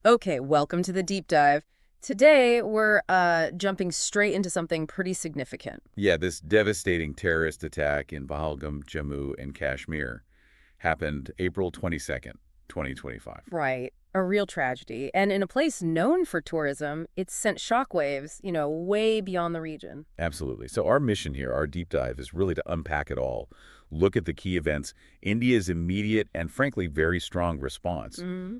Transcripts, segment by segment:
Okay, welcome to the deep dive. Today, we're jumping straight into something pretty significant. Yeah, this devastating terrorist attack in Pahalgam, Jammu, and Kashmir happened April 22nd, 2025. Right. A real tragedy. And in a place known for tourism, it's sent shockwaves, way beyond the region. Absolutely. So our mission here, our deep dive, is really to unpack it all, look at the key events, India's immediate and frankly very strong response, Hmm.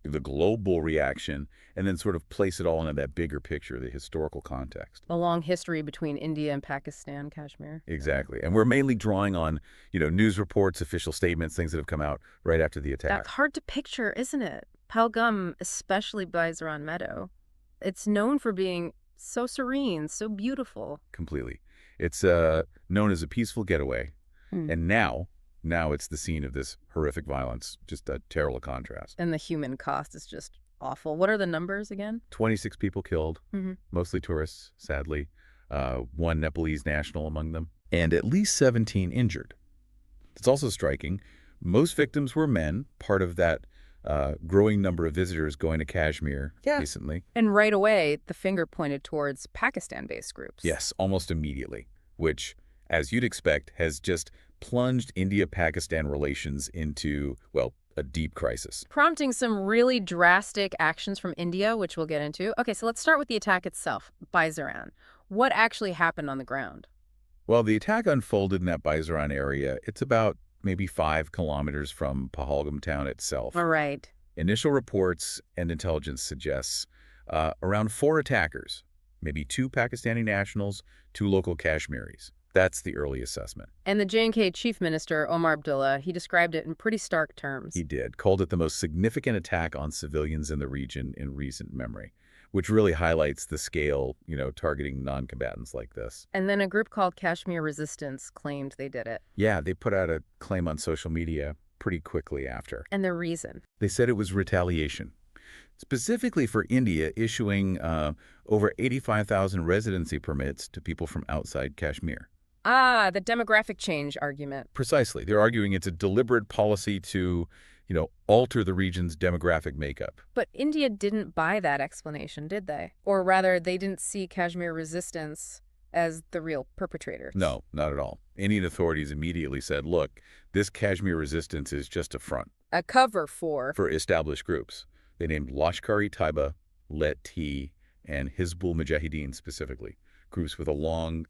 the global reaction, and then sort of place it all into that bigger picture, the historical context. A long history between India and Pakistan, Kashmir. Exactly. And we're mainly drawing on, news reports, official statements, things that have come out right after the attack. That's hard to picture, isn't it? Pahalgam, especially Baizaran Meadow. It's known for being so serene, so beautiful. Completely. It's known as a peaceful getaway, Hmm. and now it's the scene of this horrific violence. Just a terrible contrast. And the human cost is just awful. What are the numbers again? 26 people killed, Hmm. mostly tourists, sadly. One Nepalese national among them, and at least 17 injured. It's also striking. Most victims were men, part of that growing number of visitors going to Kashmir Yeah. recently. And right away, the finger pointed towards Pakistan-based groups. Yes, almost immediately, which, as you'd expect, has just plunged India-Pakistan relations into, well, a deep crisis. Prompting some really drastic actions from India, which we'll get into. Okay, so let's start with the attack itself, Baizaran. What actually happened on the ground? Well, the attack unfolded in that Baizaran area. It's about maybe 5 kilometers from Pahalgam town itself. All right. Initial reports and intelligence suggests around 4 attackers, maybe 2 Pakistani nationals, 2 local Kashmiris. That's the early assessment. And the J&K chief minister, Omar Abdullah, he described it in pretty stark terms. He did, called it the most significant attack on civilians in the region in recent memory, which really highlights the scale, targeting non-combatants like this. And then a group called Kashmir Resistance claimed they did it. Yeah, they put out a claim on social media pretty quickly after. And the reason? They said it was retaliation, specifically for India issuing over 85,000 residency permits to people from outside Kashmir. Ah, the demographic change argument. Precisely. They're arguing it's a deliberate policy to, alter the region's demographic makeup. But India didn't buy that explanation, did they? Or rather, they didn't see Kashmir Resistance as the real perpetrators. No, not at all. Indian authorities immediately said, look, this Kashmir resistance is just a front A cover for. for established groups. They named Lashkar-e-Taiba, Let-T, and Hizbul Mujahideen specifically, groups with a long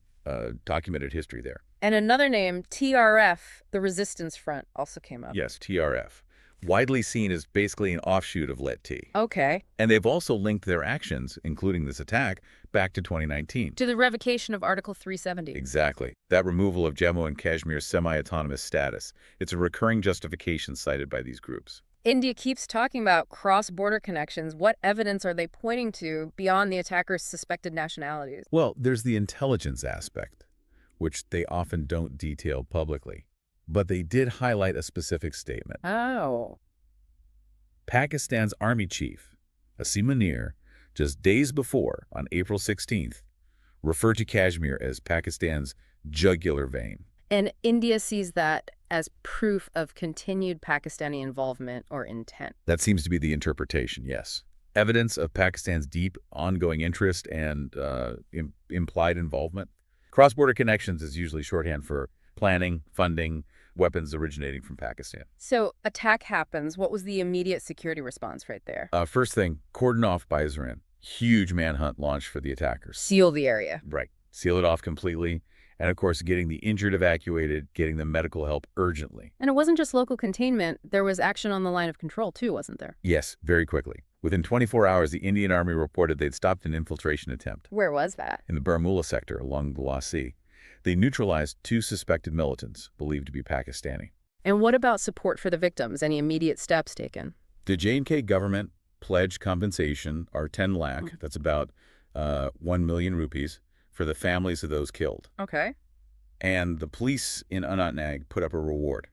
documented history there. And another name, TRF, the Resistance Front, also came up. Yes, TRF. Widely seen as basically an offshoot of Let-T. Okay. And they've also linked their actions, including this attack, back to 2019. To the revocation of Article 370. Exactly. That removal of Jammu and Kashmir's semi-autonomous status. It's a recurring justification cited by these groups. India keeps talking about cross-border connections. What evidence are they pointing to beyond the attackers' suspected nationalities? Well, there's the intelligence aspect, which they often don't detail publicly. But they did highlight a specific statement. Oh. Pakistan's army chief, Asim Munir, just days before, on April 16th, referred to Kashmir as Pakistan's jugular vein. And India sees that as proof of continued Pakistani involvement or intent. That seems to be the interpretation, yes. Evidence of Pakistan's deep, ongoing interest and implied involvement. Cross-border connections is usually shorthand for planning, funding, weapons originating from Pakistan. So, attack happens. What was the immediate security response right there? First thing, cordon off Baizaran. Huge manhunt launched for the attackers. Seal the area. Right. Seal it off completely. And, of course, getting the injured evacuated, getting them medical help urgently. And it wasn't just local containment. There was action on the line of control, too, wasn't there? Yes, very quickly. Within 24 hours, the Indian Army reported they'd stopped an infiltration attempt Where was that? in the Baramulla sector along the Law Sea. They neutralized 2 suspected militants, believed to be Pakistani. And what about support for the victims? Any immediate steps taken? The J&K government pledged compensation, or 10 lakh, that's about 1 million rupees, for the families of those killed. Okay. And the police in Anantnag put up a reward,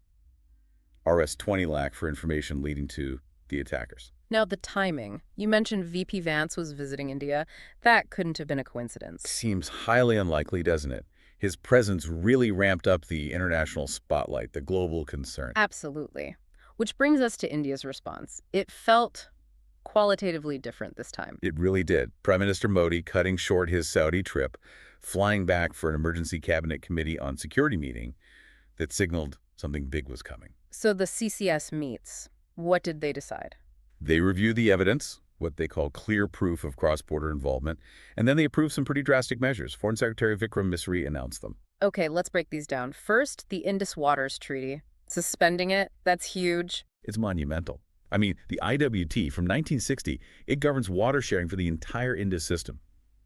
Rs 20 lakh, for information leading to the attackers. Now, the timing. You mentioned VP Vance was visiting India. That couldn't have been a coincidence. Seems highly unlikely, doesn't it? His presence really ramped up the international spotlight, the global concern. Absolutely. Which brings us to India's response. It felt Qualitatively different this time. It really did. Prime Minister Modi cutting short his Saudi trip, flying back for an emergency cabinet committee on security meeting that signaled something big was coming. So the CCS meets. What did they decide? They reviewed the evidence, what they call clear proof of cross-border involvement, and then they approved some pretty drastic measures. Foreign Secretary Vikram Misri announced them. Okay, let's break these down. First, the Indus Waters Treaty. Suspending it, that's huge. It's monumental. I mean, the IWT from 1960, it governs water sharing for the entire Indus system.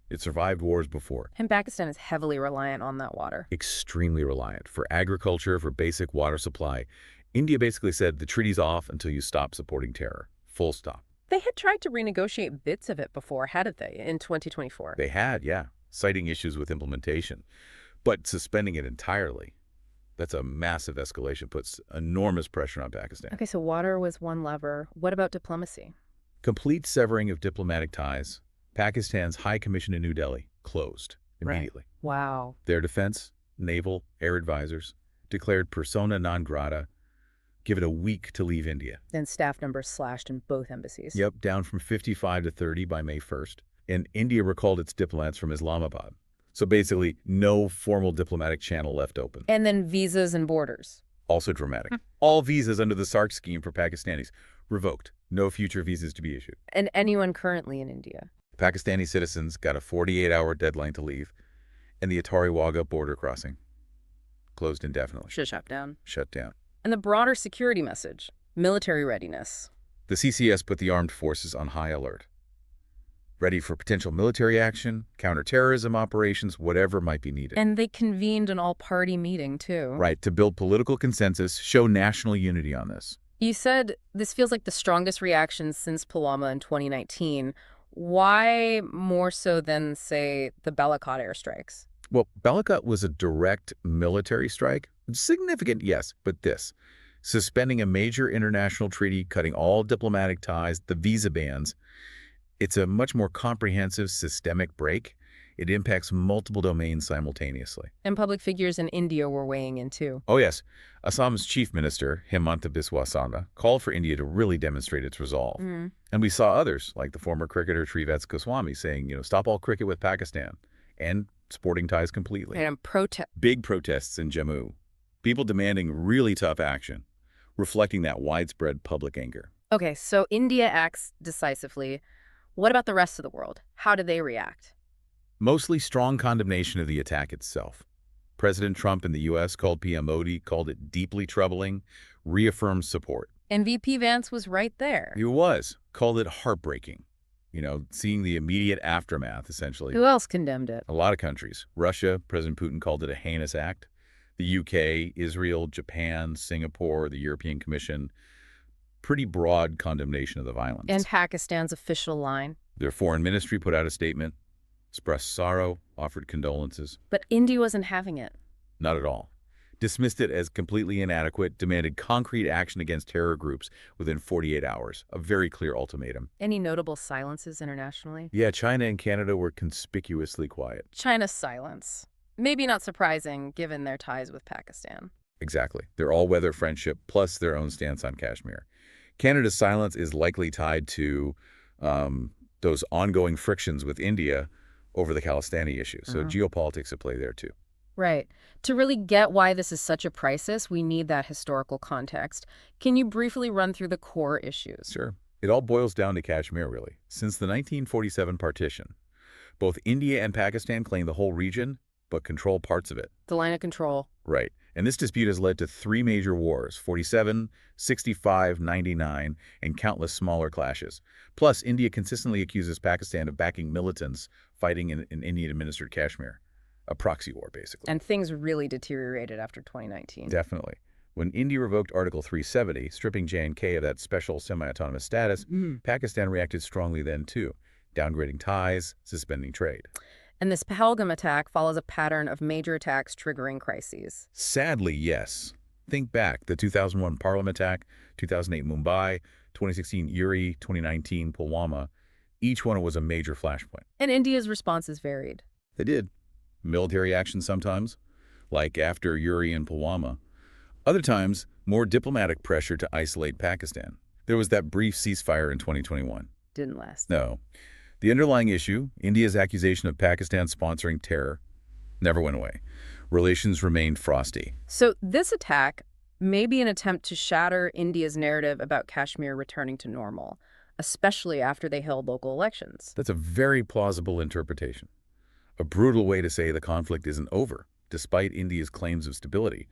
It survived wars before. And Pakistan is heavily reliant on that water. Extremely reliant for agriculture, for basic water supply. India basically said the treaty's off until you stop supporting terror. Full stop. They had tried to renegotiate bits of it before, hadn't they, in 2024? They had, yeah, citing issues with implementation. But suspending it entirely, that's a massive escalation, puts enormous pressure on Pakistan. Okay, so water was one lever. What about diplomacy? Complete severing of diplomatic ties. Pakistan's High Commission in New Delhi closed immediately. Right. Wow. Their defense, naval, air advisors declared persona non grata, given a week to leave India. Then staff numbers slashed in both embassies. Yep, down from 55 to 30 by May 1st. And India recalled its diplomats from Islamabad. So basically, no formal diplomatic channel left open. And then visas and borders. Also dramatic. All visas under the SARC scheme for Pakistanis revoked. No future visas to be issued. And anyone currently in India. Pakistani citizens got a 48-hour deadline to leave, and the Attari-Wagah border crossing closed indefinitely. Shut down. Shut down. And the broader security message, military readiness. The CCS put the armed forces on high alert, ready for potential military action, counterterrorism operations, whatever might be needed. And they convened an all-party meeting, too. Right, to build political consensus, show national unity on this. You said this feels like the strongest reaction since Pulwama in 2019. Why more so than, say, the Balakot airstrikes? Well, Balakot was a direct military strike. Significant, yes, but this. Suspending a major international treaty, cutting all diplomatic ties, the visa bans. It's a much more comprehensive, systemic break. It impacts multiple domains simultaneously. And public figures in India were weighing in, too. Oh, yes. Assam's chief minister, Himanta Biswa Sarma, called for India to really demonstrate its resolve. And we saw others, like the former cricketer Trivets Goswami, saying, stop all cricket with Pakistan and sporting ties completely. And Big protests in Jammu. People demanding really tough action, reflecting that widespread public anger. Okay, so India acts decisively. What about the rest of the world? How do they react? Mostly strong condemnation of the attack itself. President Trump in the U.S. called PM Modi, called it deeply troubling, reaffirmed support. And VP Vance was right there. He was. Called it heartbreaking. Seeing the immediate aftermath, essentially. Who else condemned it? A lot of countries. Russia, President Putin called it a heinous act. The UK, Israel, Japan, Singapore, the European Commission. Pretty broad condemnation of the violence. And Pakistan's official line? Their foreign ministry put out a statement, expressed sorrow, offered condolences. But India wasn't having it. Not at all. Dismissed it as completely inadequate, demanded concrete action against terror groups within 48 hours. A very clear ultimatum. Any notable silences internationally? Yeah, China and Canada were conspicuously quiet. China's silence. Maybe not surprising, given their ties with Pakistan. Exactly. Their all-weather friendship, plus their own stance on Kashmir. Canada's silence is likely tied to those ongoing frictions with India over the Khalistani issue. So geopolitics at play there, too. Right. To really get why this is such a crisis, we need that historical context. Can you briefly run through the core issues? Sure. It all boils down to Kashmir, really. Since the 1947 partition, both India and Pakistan claim the whole region, but control parts of it. The line of control. Right. And this dispute has led to 3 major wars, 47, 65, 99, and countless smaller clashes. Plus, India consistently accuses Pakistan of backing militants fighting in Indian-administered Kashmir. A proxy war, basically. And things really deteriorated after 2019. Definitely. When India revoked Article 370, stripping J&K of that special semi-autonomous status, Pakistan reacted strongly then, too, downgrading ties, suspending trade. And this Pahalgam attack follows a pattern of major attacks triggering crises. Sadly, yes. Think back, the 2001 Parliament attack, 2008 Mumbai, 2016 Uri, 2019 Pulwama. Each one was a major flashpoint. And India's responses varied. They did. Military action sometimes, like after Uri and Pulwama. Other times, more diplomatic pressure to isolate Pakistan. There was that brief ceasefire in 2021. Didn't last. No. The underlying issue, India's accusation of Pakistan sponsoring terror, never went away. Relations remained frosty. So this attack may be an attempt to shatter India's narrative about Kashmir returning to normal, especially after they held local elections. That's a very plausible interpretation. A brutal way to say the conflict isn't over, despite India's claims of stability.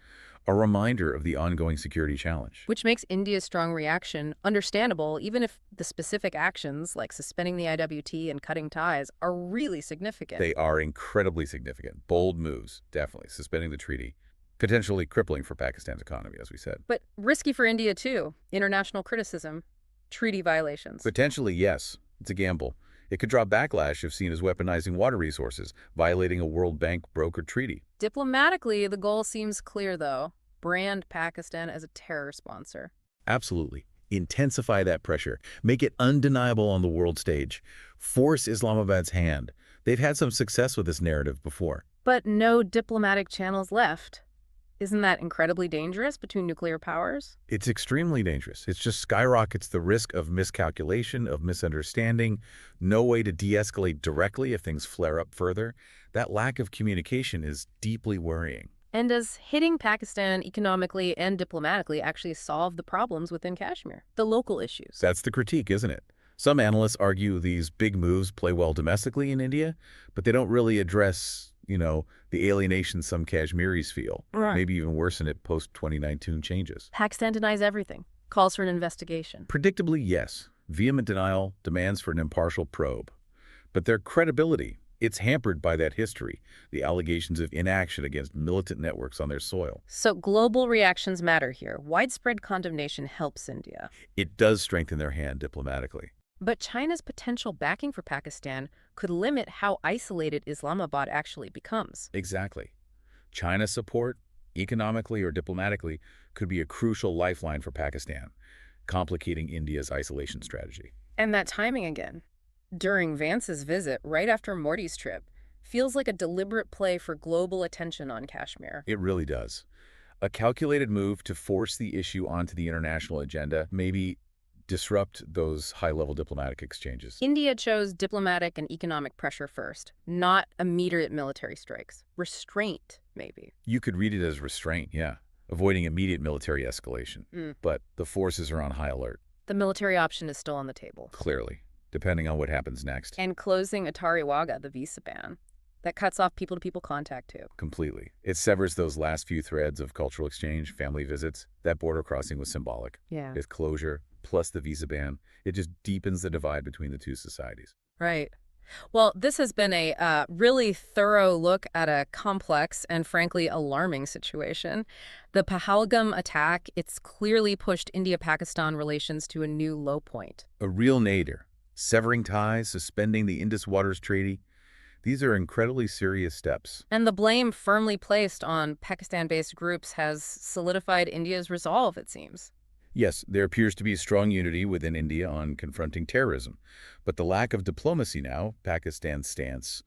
A reminder of the ongoing security challenge. Which makes India's strong reaction understandable, even if the specific actions, like suspending the IWT and cutting ties, are really significant. They are incredibly significant. Bold moves, definitely. Suspending the treaty. Potentially crippling for Pakistan's economy, as we said. But risky for India, too. International criticism, treaty violations. Potentially, yes. It's a gamble. It could draw backlash if seen as weaponizing water resources, violating a World Bank brokered treaty. Diplomatically, the goal seems clear, though. Brand Pakistan as a terror sponsor. Absolutely. Intensify that pressure. Make it undeniable on the world stage. Force Islamabad's hand. They've had some success with this narrative before. But no diplomatic channels left. Isn't that incredibly dangerous between nuclear powers? It's extremely dangerous. It just skyrockets the risk of miscalculation, of misunderstanding, no way to de-escalate directly if things flare up further. That lack of communication is deeply worrying. And does hitting Pakistan economically and diplomatically actually solve the problems within Kashmir, the local issues? That's the critique, isn't it? Some analysts argue these big moves play well domestically in India, but they don't really address, the alienation some Kashmiris feel. Right. Maybe even worsen it post-2019 changes. Pakistan denies everything, calls for an investigation. Predictably, yes. Vehement denial demands for an impartial probe. But their credibility, it's hampered by that history, the allegations of inaction against militant networks on their soil. So global reactions matter here. Widespread condemnation helps India. It does strengthen their hand diplomatically. But China's potential backing for Pakistan could limit how isolated Islamabad actually becomes. Exactly. China's support, economically or diplomatically, could be a crucial lifeline for Pakistan, complicating India's isolation strategy. And that timing again, during Vance's visit right after Mordi's trip, feels like a deliberate play for global attention on Kashmir. It really does. A calculated move to force the issue onto the international agenda, maybe disrupt those high-level diplomatic exchanges. India chose diplomatic and economic pressure first, not immediate military strikes. Restraint, maybe. You could read it as restraint, yeah, avoiding immediate military escalation. But the forces are on high alert. The military option is still on the table. Clearly, depending on what happens next. And closing Atari Wagah, the visa ban. That cuts off people-to-people contact, too. Completely. It severs those last few threads of cultural exchange, family visits. That border crossing was symbolic. Yeah. With closure, plus the visa ban, it just deepens the divide between the two societies. Right. Well, this has been a really thorough look at a complex and frankly alarming situation. The Pahalgam attack, it's clearly pushed India-Pakistan relations to a new low point. A real nadir. Severing ties, suspending the Indus Waters Treaty. These are incredibly serious steps. And the blame firmly placed on Pakistan-based groups has solidified India's resolve, it seems. Yes, there appears to be strong unity within India on confronting terrorism. But the lack of diplomacy now, Pakistan's stance,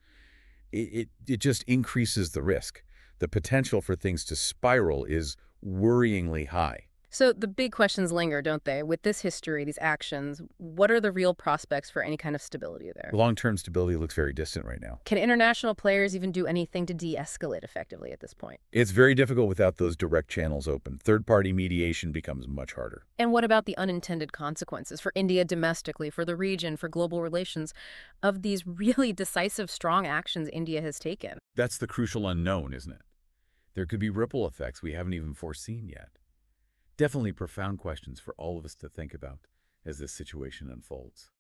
it just increases the risk. The potential for things to spiral is worryingly high. So the big questions linger, don't they? With this history, these actions, what are the real prospects for any kind of stability there? Long-term stability looks very distant right now. Can international players even do anything to de-escalate effectively at this point? It's very difficult without those direct channels open. Third-party mediation becomes much harder. And what about the unintended consequences for India domestically, for the region, for global relations, of these really decisive, strong actions India has taken? That's the crucial unknown, isn't it? There could be ripple effects we haven't even foreseen yet. Definitely profound questions for all of us to think about as this situation unfolds.